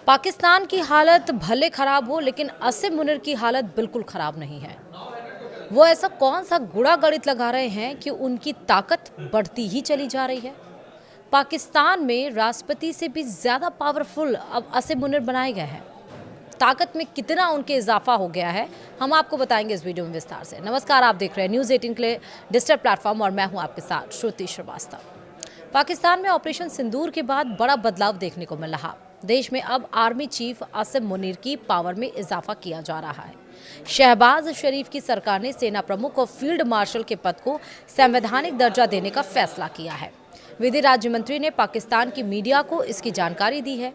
पाकिस्तान की हालत भले खराब हो लेकिन आसिम मुनीर की हालत बिल्कुल खराब नहीं है। वो ऐसा कौन सा गुड़ा गणित लगा रहे हैं कि उनकी ताकत बढ़ती ही चली जा रही है। पाकिस्तान में राष्ट्रपति से भी ज्यादा पावरफुल अब आसिम मुनीर बनाए गए हैं। ताकत में कितना उनके इजाफा हो गया है हम आपको बताएंगे इस वीडियो में विस्तार से। नमस्कार, आप देख रहे हैं न्यूज़ 18 के लिए डिजिटल प्लेटफॉर्म और मैं हूं आपके साथ श्रुति श्रीवास्तव। पाकिस्तान में ऑपरेशन सिंदूर के बाद बड़ा बदलाव देखने को मिल रहा। देश में अब आर्मी चीफ आसिम मुनीर की पावर में इजाफा किया जा रहा है। शहबाज शरीफ की सरकार ने सेना प्रमुख और फील्ड मार्शल के पद को संवैधानिक दर्जा देने का फैसला किया है। विधि राज्य मंत्री ने पाकिस्तान की मीडिया को इसकी जानकारी दी है।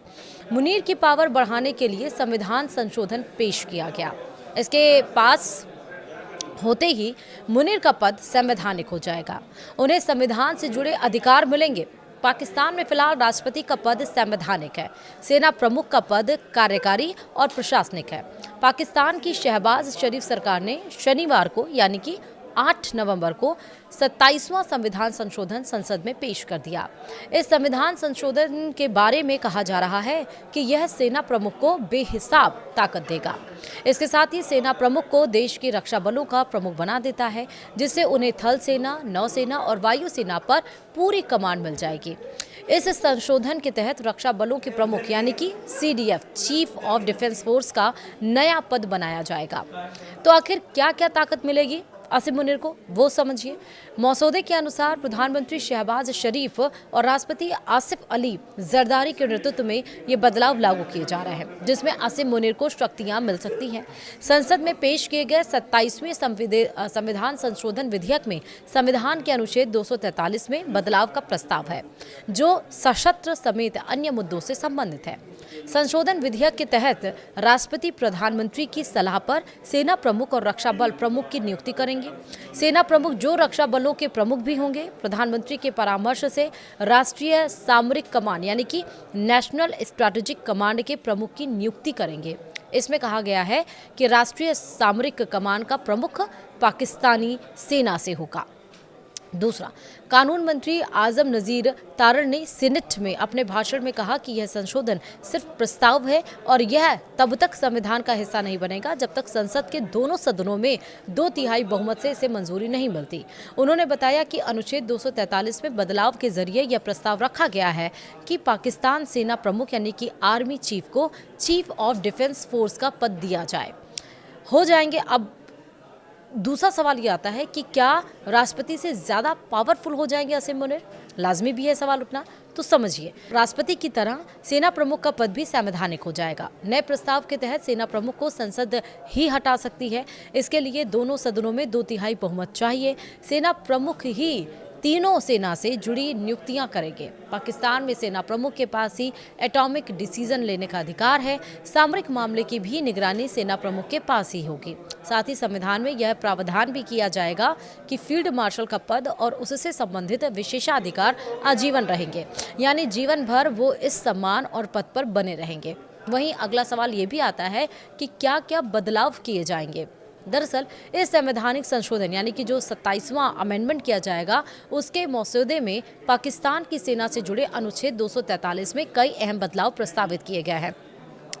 मुनीर की पावर बढ़ाने के लिए संविधान संशोधन पेश किया गया। इसके पास होते ही मुनीर का पद संवैधानिक हो जाएगा। उन्हें संविधान से जुड़े अधिकार मिलेंगे। पाकिस्तान में फिलहाल राष्ट्रपति का पद संवैधानिक है। सेना प्रमुख का पद कार्यकारी और प्रशासनिक है। पाकिस्तान की शहबाज शरीफ सरकार ने शनिवार को यानी कि 8 नवंबर को 27वां संविधान संशोधन संसद में पेश कर दिया। इस संविधान संशोधन के बारे में कहा जा रहा है कि यह सेना प्रमुख को बेहिसाब ताकत देगा। इसके साथ ही सेना प्रमुख को देश की रक्षा बलों का प्रमुख बना देता है, जिससे उन्हें थल सेना, नौसेना और वायु सेना पर पूरी कमान मिल जाएगी। इस संशोधन के तहत रक्षा बलों के प्रमुख यानी कि CDF chief of defence force का नया पद बनाया जाएगा। तो आखिर क्या क्या ताकत मिलेगी आसिम मुनीर को, वो समझिए। मसौदे के अनुसार प्रधानमंत्री शहबाज शरीफ और राष्ट्रपति आसिफ अली जरदारी के नेतृत्व में ये बदलाव लागू किए जा रहे हैं, जिसमें आसिम मुनीर को शक्तियां मिल सकती हैं। संसद में पेश किए गए 27वें संविधान संशोधन विधेयक में संविधान के अनुच्छेद 243 में बदलाव का प्रस्ताव है, जो सशस्त्र समेत अन्य मुद्दों से संबंधित है। संशोधन विधेयक के तहत राष्ट्रपति प्रधानमंत्री की सलाह पर सेना प्रमुख और रक्षा बल प्रमुख की नियुक्ति करेंगे। सेना प्रमुख जो रक्षा बलों के प्रमुख भी होंगे, प्रधानमंत्री के परामर्श से राष्ट्रीय सामरिक कमान यानी कि नेशनल स्ट्रैटेजिक कमांड के प्रमुख की नियुक्ति करेंगे। इसमें कहा गया है कि राष्ट्रीय सामरिक कमान का प्रमुख पाकिस्तानी सेना से होगा। दूसरा, कानून मंत्री आजम नजीर तारड़ ने सीनेट में अपने भाषण में कहा कि यह संशोधन सिर्फ प्रस्ताव है और यह तब तक संविधान का हिस्सा नहीं बनेगा जब तक संसद के दोनों सदनों में 2/3 बहुमत से इसे मंजूरी नहीं मिलती। उन्होंने बताया कि अनुच्छेद 243 में बदलाव के जरिए यह प्रस्ताव रखा गया है कि पाकिस्तान सेना प्रमुख यानी कि आर्मी चीफ को चीफ ऑफ डिफेंस फोर्स का पद दिया जाए। हो जाएंगे। अब दूसरा सवाल ये आता है कि क्या राष्ट्रपति से ज़्यादा पावरफुल हो जाएंगे आसिम मुनीर? लाजमी भी है सवाल उठना। तो समझिए, राष्ट्रपति की तरह सेना प्रमुख का पद भी संवैधानिक हो जाएगा। नए प्रस्ताव के तहत सेना प्रमुख को संसद ही हटा सकती है। इसके लिए दोनों सदनों में 2/3 बहुमत चाहिए। सेना प्रमुख ही तीनों सेना से जुड़ी नियुक्तियां करेंगे। पाकिस्तान में सेना प्रमुख के पास ही एटॉमिक डिसीजन लेने का अधिकार है। सामरिक मामले की भी निगरानी सेना प्रमुख के पास ही होगी। साथ ही संविधान में यह प्रावधान भी किया जाएगा कि फील्ड मार्शल का पद और उससे संबंधित विशेषाधिकार आजीवन रहेंगे, यानी जीवन भर वो इस सम्मान और पद पर बने रहेंगे। वहीं अगला सवाल ये भी आता है कि क्या क्या बदलाव किए जाएंगे। दरअसल इस संवैधानिक संशोधन यानी कि जो 27वां अमेंडमेंट किया जाएगा, उसके मसौदे में पाकिस्तान की सेना से जुड़े अनुच्छेद 243 में कई अहम बदलाव प्रस्तावित किए गए हैं।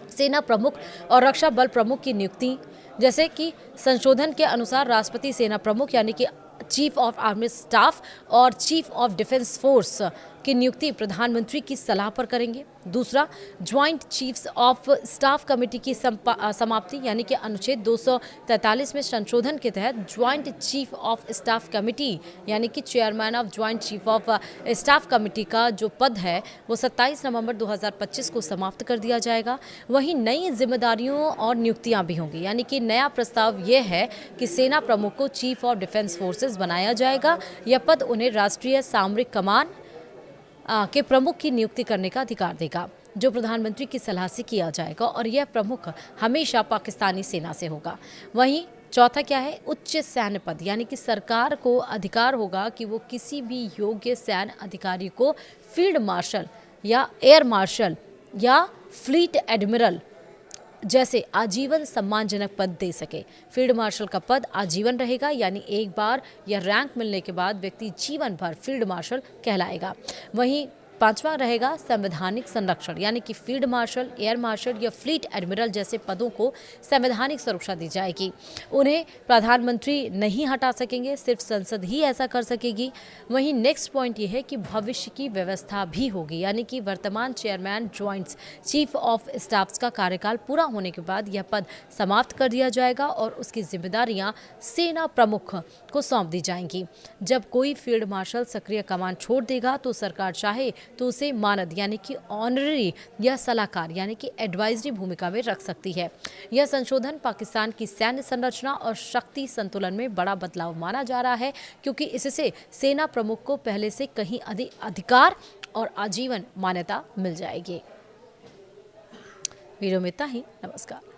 सेना प्रमुख और रक्षा बल प्रमुख की नियुक्ति, जैसे कि संशोधन के अनुसार राष्ट्रपति सेना प्रमुख यानी कि चीफ ऑफ आर्मी स्टाफ और चीफ ऑफ डिफेंस फोर्स की नियुक्ति प्रधानमंत्री की सलाह पर करेंगे। दूसरा, joint chiefs of staff committee की समाप्ति यानी कि अनुच्छेद 243 में संशोधन के तहत joint chief of staff committee यानी कि chairman of joint chief of staff committee का जो पद है वो 27 नवंबर 2025 को समाप्त कर दिया जाएगा। वहीं नई जिम्मेदारियों और नियुक्तियां भी होंगी, यानी कि नया प्रस्ताव ये है कि सेना प्रमुख को चीफ ऑफ डिफेंस फोर्सेज बनाया जाएगा। यह पद उन्हें राष्ट्रीय सामरिक कमान के प्रमुख की नियुक्ति करने का अधिकार देगा, जो प्रधानमंत्री की सलाह से किया जाएगा, और यह प्रमुख हमेशा पाकिस्तानी सेना से होगा। वहीं चौथा क्या है, उच्च सैन्य पद, यानी कि सरकार को अधिकार होगा कि वो किसी भी योग्य सैन्य अधिकारी को फील्ड मार्शल या एयर मार्शल या फ्लीट एडमिरल जैसे आजीवन सम्मानजनक पद दे सके। फील्ड मार्शल का पद आजीवन रहेगा, यानी एक बार यह रैंक मिलने के बाद व्यक्ति जीवन भर फील्ड मार्शल कहलाएगा। वहीं पांचवा रहेगा संवैधानिक संरक्षण, यानी कि फील्ड मार्शल, एयर मार्शल या फ्लीट एडमिरल जैसे पदों को संवैधानिक सुरक्षा दी जाएगी। उन्हें प्रधानमंत्री नहीं हटा सकेंगे, सिर्फ संसद ही ऐसा कर सकेगी। वहीं नेक्स्ट पॉइंट ये है कि भविष्य की व्यवस्था भी होगी, यानी कि वर्तमान chairman joint chief of staffs का कार्यकाल पूरा होने के बाद यह पद समाप्त कर दिया जाएगा और उसकी जिम्मेदारियां सेना प्रमुख को सौंप दी जाएंगी। जब कोई फील्ड मार्शल सक्रिय कमान छोड़ देगा तो सरकार चाहे तो उसे मानद यानी कि ऑनररी या सलाहकार यानी कि एडवाइजरी भूमिका में रख सकती है। यह संशोधन पाकिस्तान की सैन्य संरचना और शक्ति संतुलन में बड़ा बदलाव माना जा रहा है, क्योंकि इससे सेना प्रमुख को पहले से कहीं अधिक अधिकार और आजीवन मान्यता मिल जाएगी। वीडियो में इतना ही। नमस्कार।